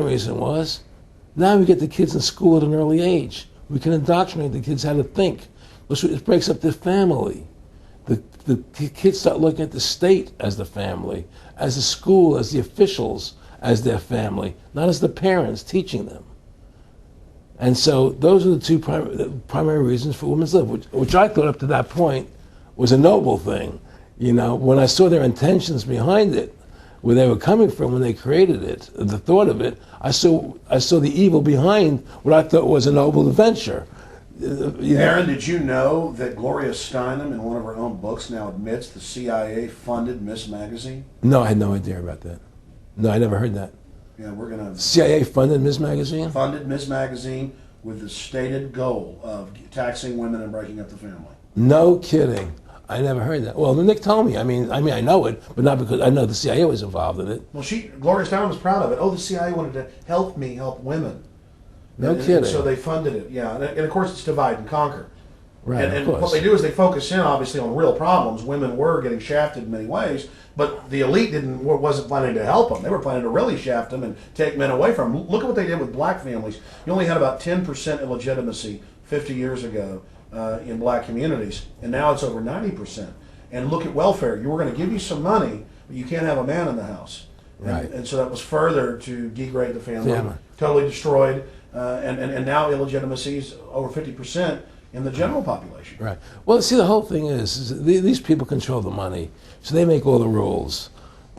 reason was, now we get the kids in school at an early age. We can indoctrinate the kids how to think. It breaks up their family. The kids start looking at the state as the family, as the school, as the officials, as their family, not as the parents teaching them. And so those are the two primary reasons for women's lib, which I thought up to that point was a noble thing. You know, when I saw their intentions behind it, where they were coming from when they created it, the thought of it, I saw the evil behind what I thought was a noble adventure. Aaron, did you know that Gloria Steinem, in one of her own books, now admits the CIA funded Miss Magazine? No, I had no idea about that. No, I never heard that. Yeah, we're gonna. CIA funded Miss Magazine? Funded Miss Magazine with the stated goal of taxing women and breaking up the family. No kidding. I never heard that. Well, Nick told me. I mean, I know it, but not because I know the CIA was involved in it. Well, Gloria Steinem was proud of it. Oh, the CIA wanted to help women. No kidding. And so they funded it. Yeah, and of course it's divide and conquer. Right. And what they do is they focus in, obviously, on real problems. Women were getting shafted in many ways, but the elite wasn't planning to help them. They were planning to really shaft them and take men away from them. Look at what they did with black families. You only had about 10% illegitimacy 50 years ago in black communities, and now it's over 90%. And look at welfare. You were going to give you some money, but you can't have a man in the house. Right. And so that was further to degrade the family, totally destroyed. And now illegitimacy is over 50% in the general population. Right. Well, see, the whole thing is these people control the money, so they make all the rules.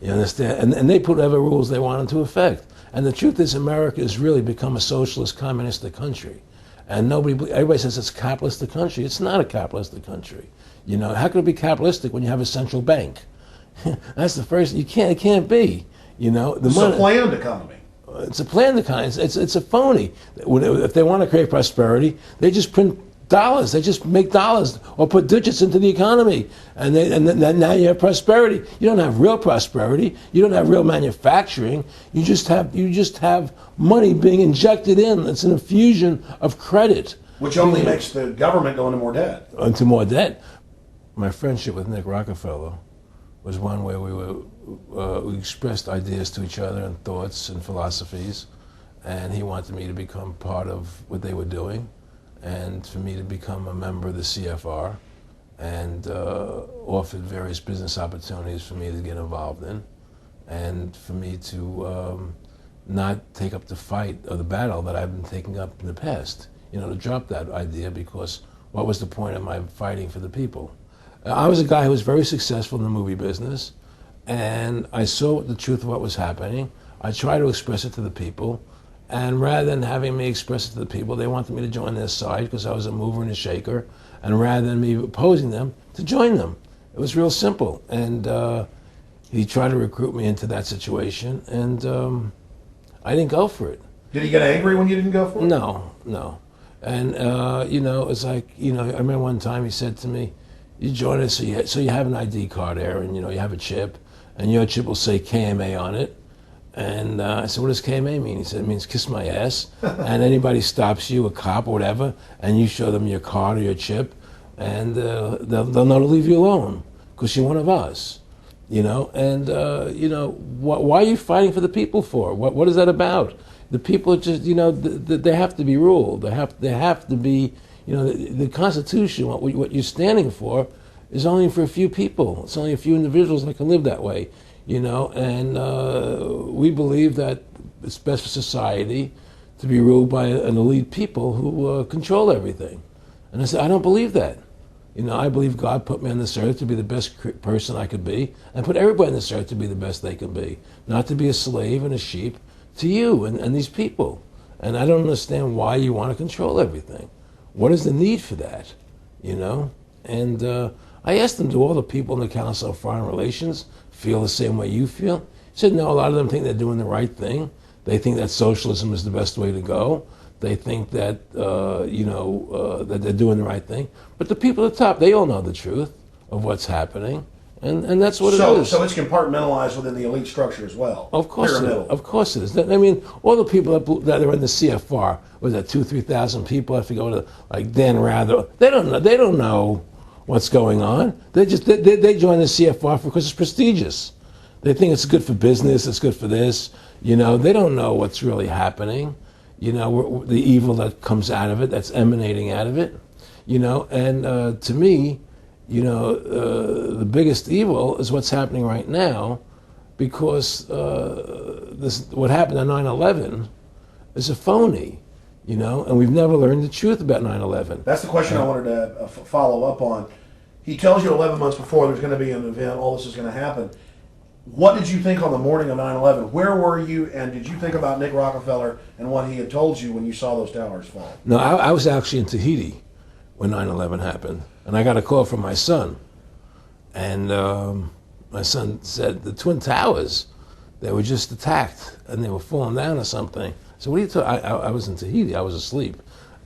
You understand? And they put whatever rules they want into effect. And the truth is, America has really become a socialist, communistic country. And everybody says it's a capitalistic country. It's not a capitalistic country. You know, how could it be capitalistic when you have a central bank? That's the first. It can't be. You know, it's a planned economy. It's a planned economy. It's a phony. If they want to create prosperity, they just print dollars. They just make dollars or put digits into the economy, and now you have prosperity. You don't have real prosperity. You don't have real manufacturing. You just have money being injected in. It's an infusion of credit, which only makes the government go into more debt. Into more debt. My friendship with Nick Rockefeller was one where we expressed ideas to each other and thoughts and philosophies, and he wanted me to become part of what they were doing, and for me to become a member of the CFR, and offered various business opportunities for me to get involved in, and for me to not take up the fight or the battle that I've been taking up in the past, you know, to drop that idea, because what was the point of my fighting for the people? I was a guy who was very successful in the movie business, and I saw the truth of what was happening. I tried to express it to the people, and rather than having me express it to the people, they wanted me to join their side because I was a mover and a shaker, and rather than me opposing them, to join them. It was real simple, and he tried to recruit me into that situation, and I didn't go for it. Did he get angry when you didn't go for it? No. And, you know, it's like, you know, I remember one time he said to me, you join us, so you have an ID card, Aaron, you know, you have a chip, and your chip will say KMA on it. And I said, what does KMA mean? He said, it means kiss my ass. And anybody stops you, a cop or whatever, and you show them your card or your chip, and they'll know to leave you alone, because you're one of us. You know, and, you know, why are you fighting for the people for? What is that about? The people just, you know, they have to be ruled. They have to be, you know, the Constitution, what you're standing for, is only for a few people. It's only a few individuals that can live that way, you know. And we believe that it's best for society to be ruled by an elite people who control everything. And I said, I don't believe that. You know, I believe God put me on this earth to be the best person I could be, and put everybody on this earth to be the best they can be, not to be a slave and a sheep to you and these people. And I don't understand why you want to control everything. What is the need for that, you know? And I asked them, do all the people in the Council of Foreign Relations feel the same way you feel? He said, no, a lot of them think they're doing the right thing. They think that socialism is the best way to go. They think that, you know, that they're doing the right thing. But the people at the top, they all know the truth of what's happening. And that's what it is. So it's compartmentalized within the elite structure as well. Of course it is. Of course it is. I mean, all the people that are in the CFR, was that 2,000-3,000 people? I forget what, like Dan Rather. They don't know what's going on. They join the CFR because it's prestigious. They think it's good for business. It's good for this. You know, they don't know what's really happening. You know, the evil that comes out of it, that's emanating out of it. You know, and to me, you know, the biggest evil is what's happening right now, because what happened on 9/11 is a phony, you know, and we've never learned the truth about 9/11. That's the question I wanted to follow up on. He tells you 11 months before there's going to be an event, all this is going to happen. What did you think on the morning of 9/11? Where were you, and did you think about Nick Rockefeller and what he had told you when you saw those towers fall? No, I was actually in Tahiti when 9/11 happened, and I got a call from my son, and my son said the Twin Towers, they were just attacked and they were falling down or something. So what are you talking? I was in Tahiti, I was asleep,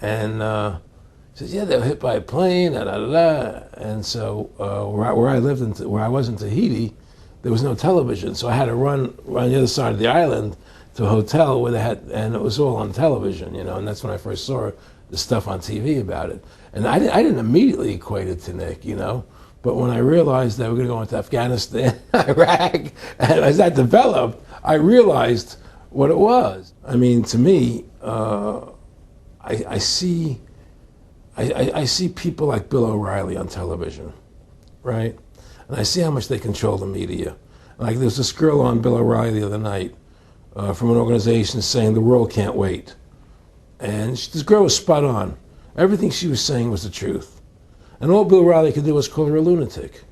and he says, yeah, they were hit by a plane, da da da. And so where I lived, where I was in Tahiti, there was no television, so I had to run around the other side of the island to a hotel where they had, and it was all on television, you know, and that's when I first saw the stuff on TV about it. And I didn't immediately equate it to Nick, you know, but when I realized that we're going to go into Afghanistan, Iraq, and as that developed, I realized what it was. I mean, to me, I see people like Bill O'Reilly on television, right? And I see how much they control the media. Like there's this girl on Bill O'Reilly the other night from an organization saying the world can't wait. And this girl was spot on. Everything she was saying was the truth. And all Bill O'Reilly could do was call her a lunatic.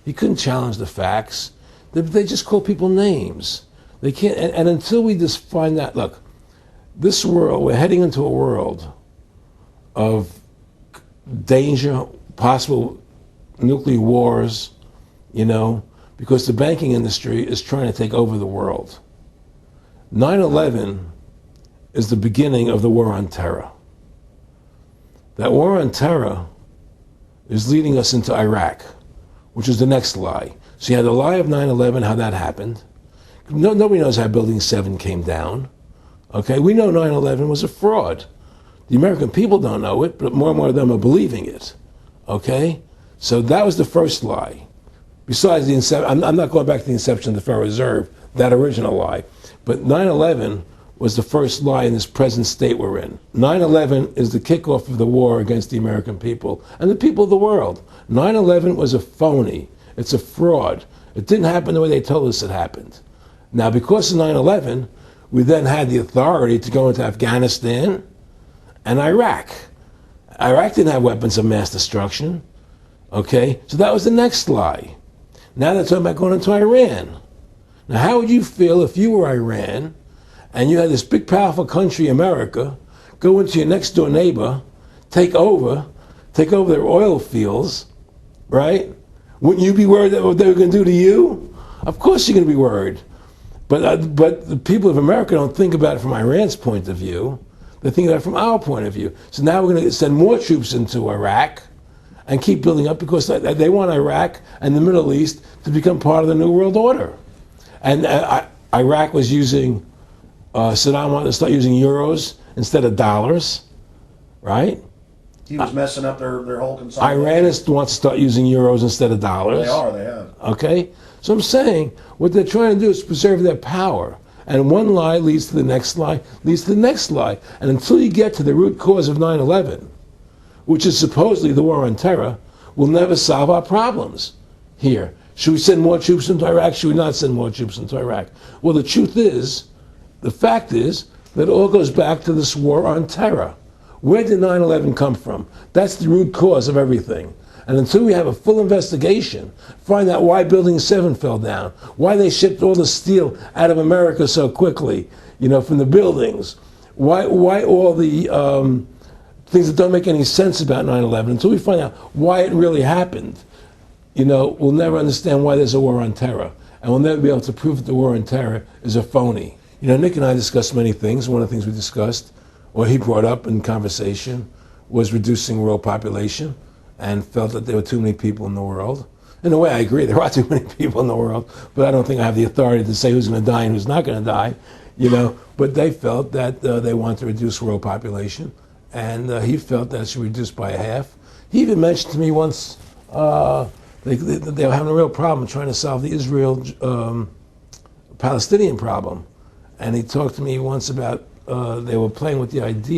He couldn't challenge the facts. They just call people names. They can't, and until we just find that, look, this world, we're heading into a world of danger, possible nuclear wars, you know, because the banking industry is trying to take over the world. 9/11 is the beginning of the war on terror. That war on terror is leading us into Iraq, which is the next lie. So you had the lie of 9/11, how that happened. Nobody knows how Building 7 came down. Okay, we know 9/11 was a fraud. The American people don't know it, but more and more of them are believing it. Okay, so that was the first lie. Besides the inception, I'm not going back to the inception of the Federal Reserve, that original lie. But 9/11 was the first lie in this present state we're in. 9/11 is the kickoff of the war against the American people and the people of the world. 9/11 was a phony. It's a fraud. It didn't happen the way they told us it happened. Now, because of 9/11, we then had the authority to go into Afghanistan and Iraq. Iraq didn't have weapons of mass destruction. Okay, so that was the next lie. Now they're talking about going into Iran. Now, how would you feel if you were Iran and you had this big, powerful country, America, go into your next door neighbor, take over their oil fields, right? Wouldn't you be worried that what they were going to do to you? Of course you're going to be worried. But the people of America don't think about it from Iran's point of view. They think about it from our point of view. So now we're going to send more troops into Iraq and keep building up because they want Iraq and the Middle East to become part of the New World Order. And Iraq was using, Saddam wanted to start using euros instead of dollars, right? He was messing up their whole consolidation. Iran wants to start using euros instead of dollars. They have. Okay? So I'm saying what they're trying to do is preserve their power. And one lie leads to the next lie, leads to the next lie. And until you get to the root cause of 9/11, which is supposedly the war on terror, we'll never solve our problems here. Should we send more troops into Iraq? Should we not send more troops into Iraq? Well, the truth is, the fact is, that it all goes back to this war on terror. Where did 9/11 come from? That's the root cause of everything. And until we have a full investigation, find out why Building 7 fell down, why they shipped all the steel out of America so quickly, you know, from the buildings, why all the things that don't make any sense about 9/11, until we find out why it really happened, you know, we'll never understand why there's a war on terror. And we'll never be able to prove that the war on terror is a phony. You know, Nick and I discussed many things. One of the things we discussed, or he brought up in conversation, was reducing world population, and felt that there were too many people in the world. In a way, I agree, there are too many people in the world, but I don't think I have the authority to say who's going to die and who's not going to die, you know. But they felt that they wanted to reduce world population, and he felt that it should be reduced by half. He even mentioned to me once they were having a real problem trying to solve the Israel-Palestinian problem. and he talked to me once about they were playing with the idea